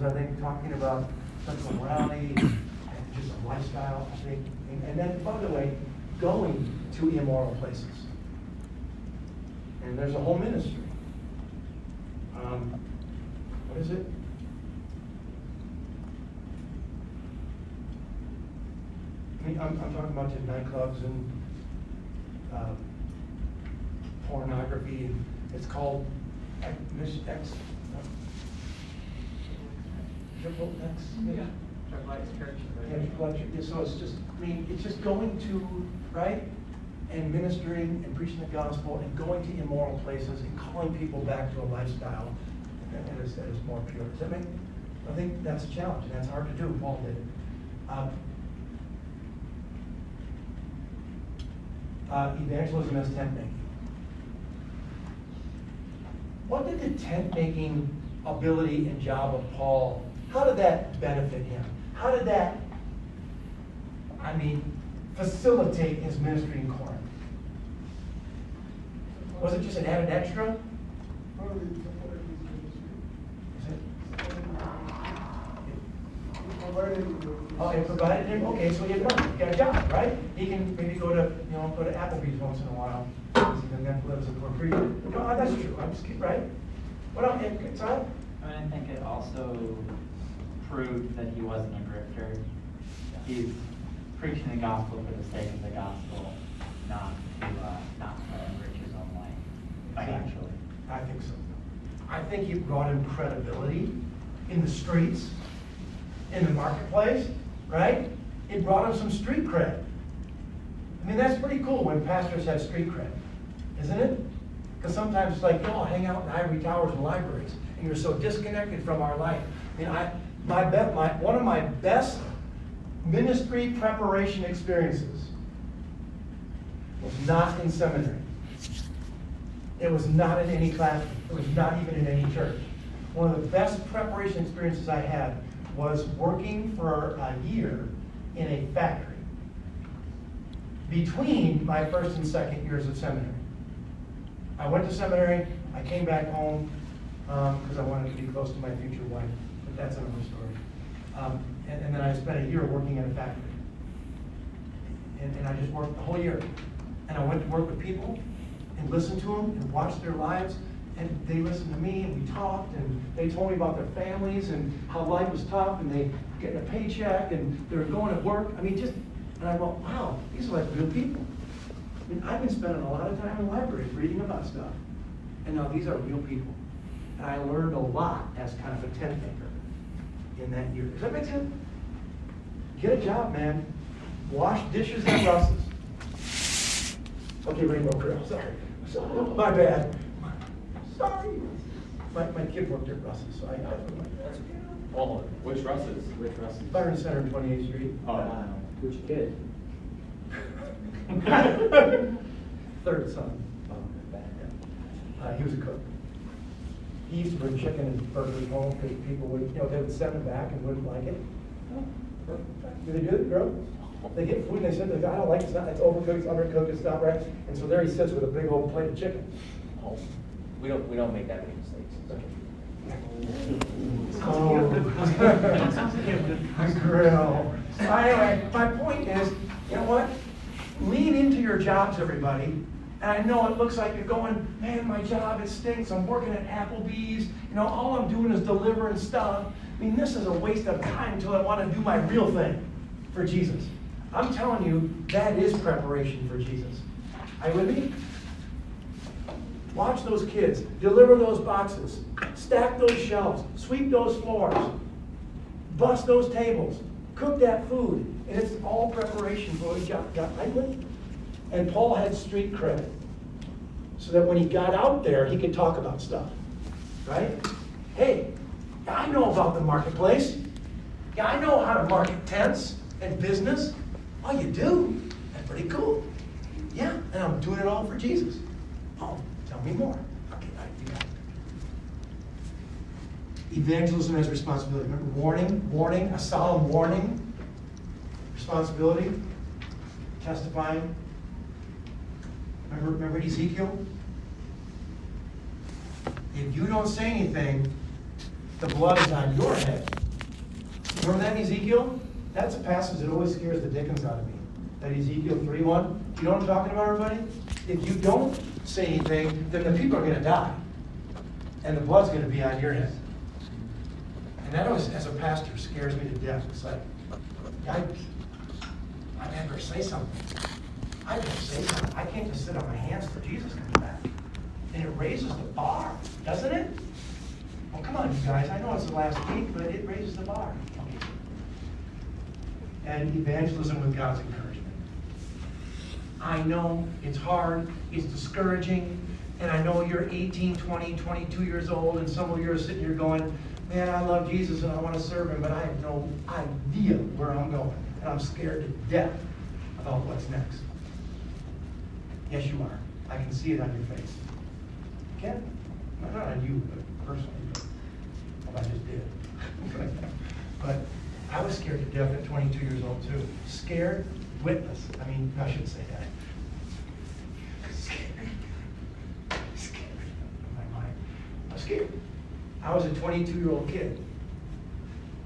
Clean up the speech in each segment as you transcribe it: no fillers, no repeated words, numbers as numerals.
is, I think, talking about sexual morality and just a lifestyle, I think. And then, by the way, going to immoral places. And there's a whole ministry. What is it? I mean, I'm talking about the nightclubs and pornography. And it's called Triple X. Yeah. Triple X Church. Yeah, Triple X. So it's just, I mean, it's just going to, right? And ministering and preaching the gospel and going to immoral places and calling people back to a lifestyle that is more pure. Does that make? I think that's a challenge, and that's hard to do. Paul did it. Evangelism as tent making. What did the tent making ability and job of Paul, how did that benefit him? How did that, facilitate his ministry in Corinth? Was it just an added extra? Oh, it provided him. Okay, so he had money. He got a job, right? He can maybe go to Apr13 once in a while. And then lives for free. No, that's true. I'm just kidding, right? What else? Sorry? I think it also proved that he wasn't a grifter. He's preaching the gospel for the sake of the gospel, not to enrich his own life financially. I think so. I think he brought him credibility in the streets, in the marketplace, right? It brought him some street cred. I mean, that's pretty cool when pastors have street cred, isn't it? Because sometimes it's like, y'all hang out in ivory towers and libraries, and you're so disconnected from our life. I mean, one of my best ministry preparation experiences was not in seminary. It was not in any classroom. It was not even in any church. One of the best preparation experiences I had was working for a year in a factory between my first and second years of seminary. I went to seminary, I came back home because I wanted to be close to my future wife, but that's another story. And then I spent a year working in a factory. And I just worked the whole year. And I went to work with people and listened to them and watched their lives. And they listened to me, and we talked, and they told me about their families and how life was tough, and they were getting a paycheck, and they were going to work. And I went, wow, these are like real people. I mean, I've been spending a lot of time in libraries reading about stuff, and now these are real people. And I learned a lot as kind of a tent maker in that year. Does that make sense? Get a job, man. Wash dishes at Russ's. Okay, Rainbow Grill, sorry. My bad. Sorry. My kid worked at Russ's, so I Oh, which Russ's? Which Russ's? Byron Center, 28th Street. Oh, Which kid? Third son. He was a cook. He used to bring chicken and burgers home because people would, they would send them back and wouldn't like it. Do they do it, girl? They get food and they said, I don't like it, it's overcooked, it's undercooked, it's not right. And so there he sits with a big old plate of chicken. Oh, we don't make that many mistakes. Grill. Anyway, my point is, you know what? Lean into your jobs, everybody. And I know it looks like you're going, man, my job, it stinks. I'm working at Applebee's. All I'm doing is delivering stuff. I mean, this is a waste of time until I want to do my real thing for Jesus. I'm telling you, that is preparation for Jesus. Are you with me? Watch those kids, deliver those boxes, stack those shelves, sweep those floors, bust those tables, cook that food, and it's all preparation for a job. Right? And Paul had street cred, so that when he got out there, he could talk about stuff, right? Hey, I know about the marketplace. Yeah, I know how to market tents and business. Oh, you do? That's pretty cool. Yeah, and I'm doing it all for Jesus. Oh, tell me more. Okay, you got it. Evangelism as responsibility. Remember, warning, a solemn warning. Responsibility, testifying. Remember Ezekiel? If you don't say anything, the blood is on your head. Remember that in Ezekiel? That's a passage that always scares the dickens out of me. That Ezekiel 3:1. You know what I'm talking about, everybody? If you don't say anything, then the people are going to die. And the blood's going to be on your head. And that always, as a pastor, scares me to death. It's like, yikes. I better say something. I better say something. I can't just sit on my hands till Jesus comes back. And it raises the bar, doesn't it? Well, come on, you guys. I know it's the last week, but it raises the bar. And evangelism with God's encouragement. I know it's hard, it's discouraging, and I know you're 18, 20, 22 years old, and some of you are sitting here going, man, I love Jesus and I want to serve him, but I have no idea where I'm going. And I'm scared to death about what's next. Yes, you are. I can see it on your face. Ken? Not on you, but personally. Well, I just did. But I was scared to death at 22 years old, too. Scared witless. I mean, I shouldn't say that. Scared. In my mind. I was scared. I was a 22-year-old kid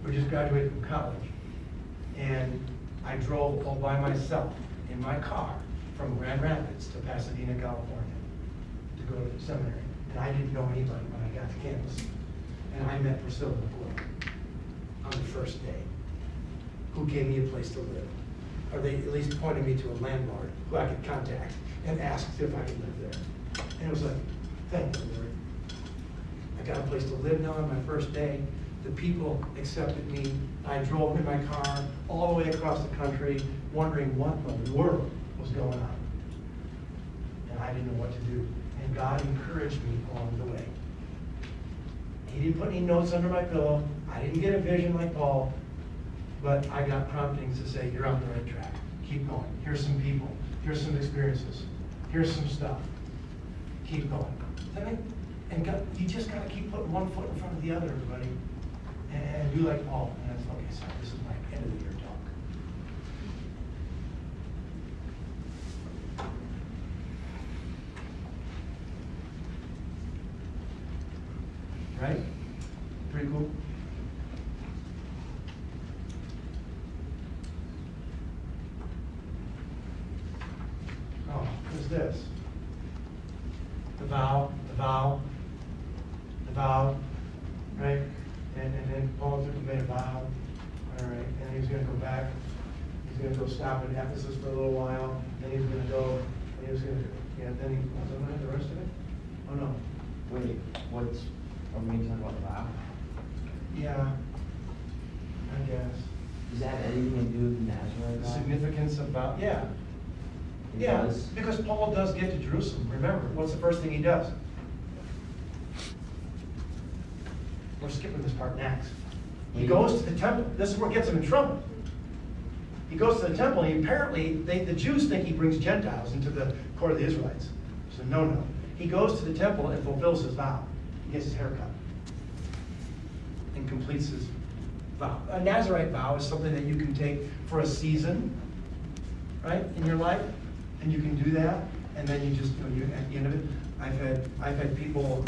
who just graduated from college. And I drove all by myself in my car from Grand Rapids to Pasadena, California to go to seminary. And I didn't know anybody when I got to campus. And I met Priscilla on the first day, who gave me a place to live. Or they at least pointed me to a landlord who I could contact and ask if I could live there. And it was like, thank you, Lord. I got a place to live now on my first day. The people accepted me. I drove in my car all the way across the country, wondering what in the world was going on. And I didn't know what to do. And God encouraged me along the way. He didn't put any notes under my pillow. I didn't get a vision like Paul. But I got promptings to say, you're on the right track. Keep going. Here's some people. Here's some experiences. Here's some stuff. Keep going. And God, you just got to keep putting one foot in front of the other, everybody. And do like Paul. And that's, okay, sorry, this is my end of the year talk. Right? Pretty cool. Oh, what's this? The vow, right? And then Paul made a vow, all right, and he's going to go back. He's going to go stop in Ephesus for a little while. Then he's going to go, and he was going to, then he, wasn't that the rest of it? Oh, no. Wait, are we talking about the vow? Yeah, I guess. Does that have anything to do with the Nazarite The vow? significance of vow, yeah. It Yeah, does? because Paul does get to Jerusalem. Remember, what's the first thing he does? We're skipping this part next. He goes to the temple. This is what gets him in trouble. He goes to the temple, and apparently, the Jews think he brings Gentiles into the court of the Israelites. So no. He goes to the temple and fulfills his vow. He gets his hair cut and completes his vow. A Nazarite vow is something that you can take for a season, right, in your life, and you can do that, and then you just, you at the end of it, I've had people.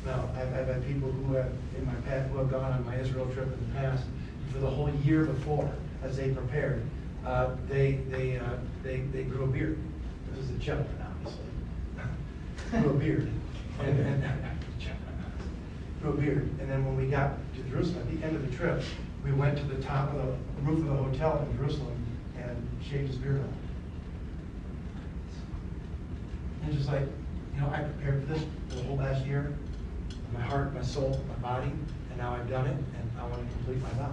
No, I've had people who have in my past who have gone on my Israel trip in the past for the whole year before, as they prepared. They grew a beard. This is a gentleman, obviously. Grew a beard, and grew a beard. And then when we got to Jerusalem at the end of the trip, we went to the top of the roof of the hotel in Jerusalem and shaved his beard off. And just like, I prepared for this for the whole last year. My heart, my soul, my body, and now I've done it, and I want to complete my vow.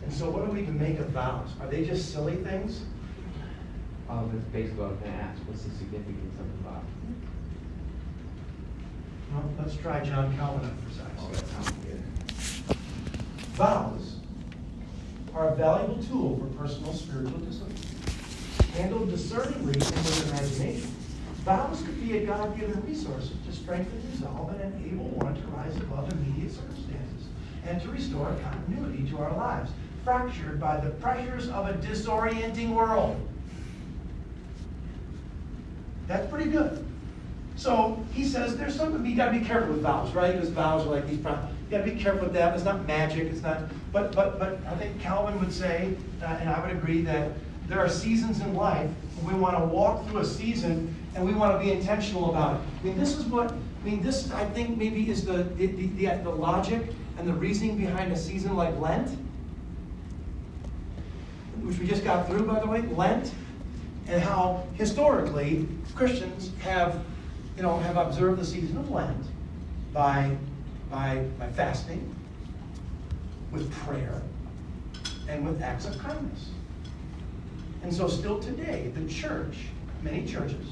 And so what do we even make of vows? Are they just silly things? Oh, that's basically what I was going to ask. What's the significance of the vow? Well, let's try John Calvin on for Oh, size. that sounds good. Vows are a valuable tool for personal spiritual discipline. Handled discerningly and with imagination, vows could be a God-given resource to strengthen resolve and enable one to rise above immediate circumstances and to restore continuity to our lives, fractured by the pressures of a disorienting world. That's pretty good. So he says there's something, you gotta be careful with vows, right? Because vows are like these, you gotta be careful with that. It's not magic, it's not, but I think Calvin would say, and I would agree, that there are seasons in life when we want to walk through a season and we want to be intentional about it. I mean, this I think maybe is the logic and the reasoning behind a season like Lent, which we just got through, by the way, Lent, and how historically Christians have observed the season of Lent by fasting, with prayer, and with acts of kindness. And so still today, the church, many churches,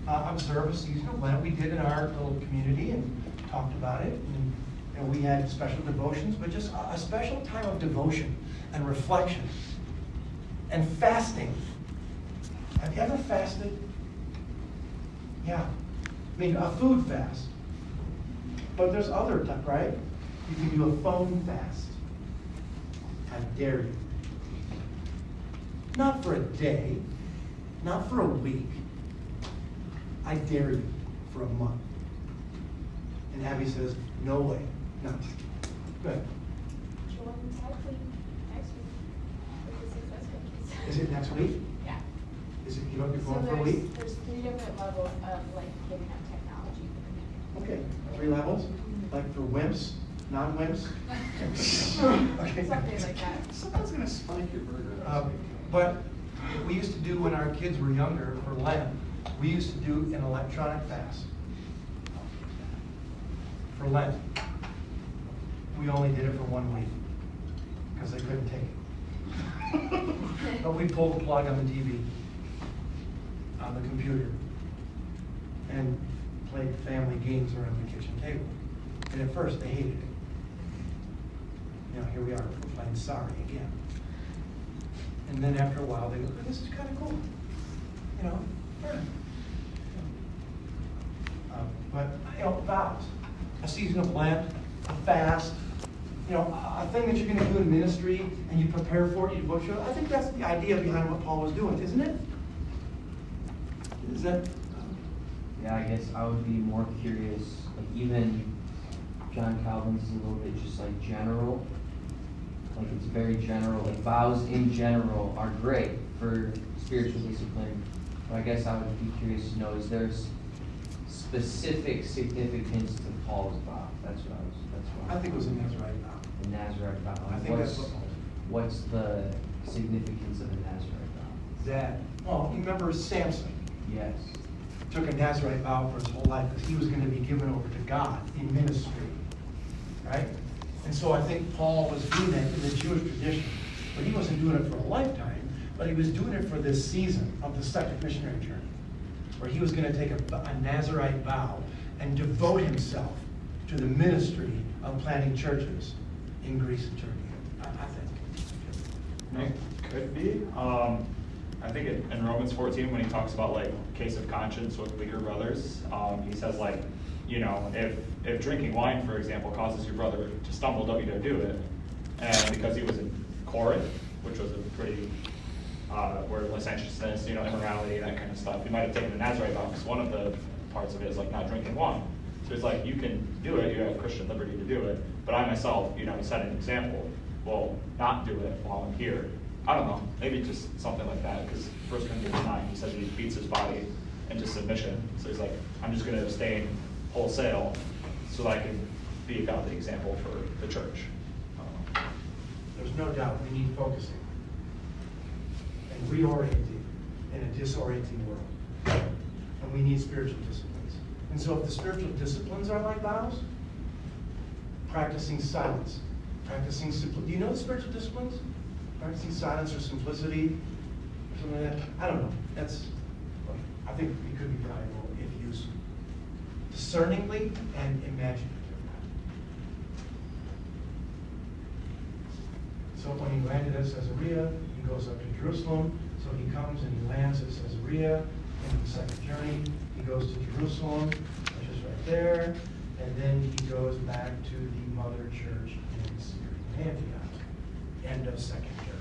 observe a season of Lent. We did in our little community and talked about it. And we had special devotions, but just a special time of devotion and reflection and fasting. Have you ever fasted? Yeah. I mean, a food fast. But there's other type, right? You can do a phone fast. I dare you. Not for a day, not for a week. I dare you for a month. And Abby says, no way. No. Go ahead. Is it next week? Yeah. Is it, you're going for a week? There's 3 different levels of like giving up technology. Okay, 3 levels, like for wimps, non-wimps. Okay. Something like that. Someone's gonna spike your burger. But we used to do when our kids were younger for Lent, we used to do an electronic fast. For Lent. We only did it for 1 week because they couldn't take it. But we pulled the plug on the TV, on the computer, and played family games around the kitchen table. And at first they hated it. You know, here we are, we're playing sorry again. And then after a while they go, this is kind of cool. You know, yeah. But, vows. A season of Lent, a fast, a thing that you're going to do in ministry and you prepare for it, you devote yourself. I think that's the idea behind what Paul was doing, isn't it? Is that? Yeah, I guess I would be more curious, like even John Calvin's is a little bit just like general. Like it's very general, like vows in general are great for spiritual discipline. But I guess I would be curious to know, is there specific significance to Paul's vow? That's what I think it was a Nazarite vow. the Nazarite vow. I think that's what What's the significance of a Nazarite vow? that. Oh, you remember Samson Yes. took a Nazarite vow for his whole life because he was going to be given over to God in ministry, right? And so I think Paul was doing that in the Jewish tradition, but he wasn't doing it for a lifetime, but he was doing it for this season of the second missionary journey, where he was going to take a Nazarite vow and devote himself to the ministry of planting churches in Greece and Turkey. I think. It could be. I think in Romans 14, when he talks about like case of conscience with weaker brothers, he says like, if drinking wine, for example, causes your brother to stumble, don't you dare do it. And because he was in Corinth, which was a pretty, where licentiousness, immorality, that kind of stuff, he might have taken the Nazarite vow, because one of the parts of it is like not drinking wine. So it's like, you can do it, you have Christian liberty to do it, but I myself, set an example, will not do it while I'm here. I don't know, maybe just something like that, because 1 Corinthians 9, he says he beats his body into submission. So he's like, I'm just going to abstain wholesale so that I can be a godly example for the church. There's no doubt we need focusing and reorienting in a disorienting world. And we need spiritual disciplines. And so if the spiritual disciplines are like vows, practicing silence, practicing simplicity. Do you know the spiritual disciplines? Practicing silence or simplicity or something like that. I don't know. I think it could be valuable if used discerningly and imaginatively. So when he landed at Caesarea, he goes up to Jerusalem. So he comes and he lands at Caesarea. In the second journey, he goes to Jerusalem, which is right there. And then he goes back to the mother church in Syria, Antioch. End of second journey.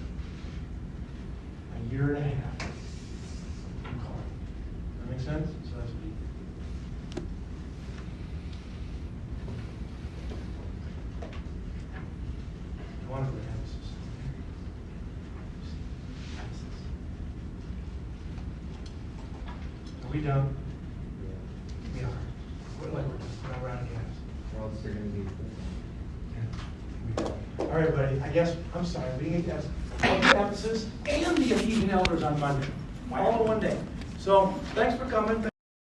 A year and a half in Corinth. That make sense? So that's what he did. want to put emphasis. Are we done? We are. We're like, we're out of gas. Or else they're gonna be. All right, buddy, I guess, I'm sorry, we need to have emphasis and the Ephesian elders on Monday, all in one day. So, thanks for coming.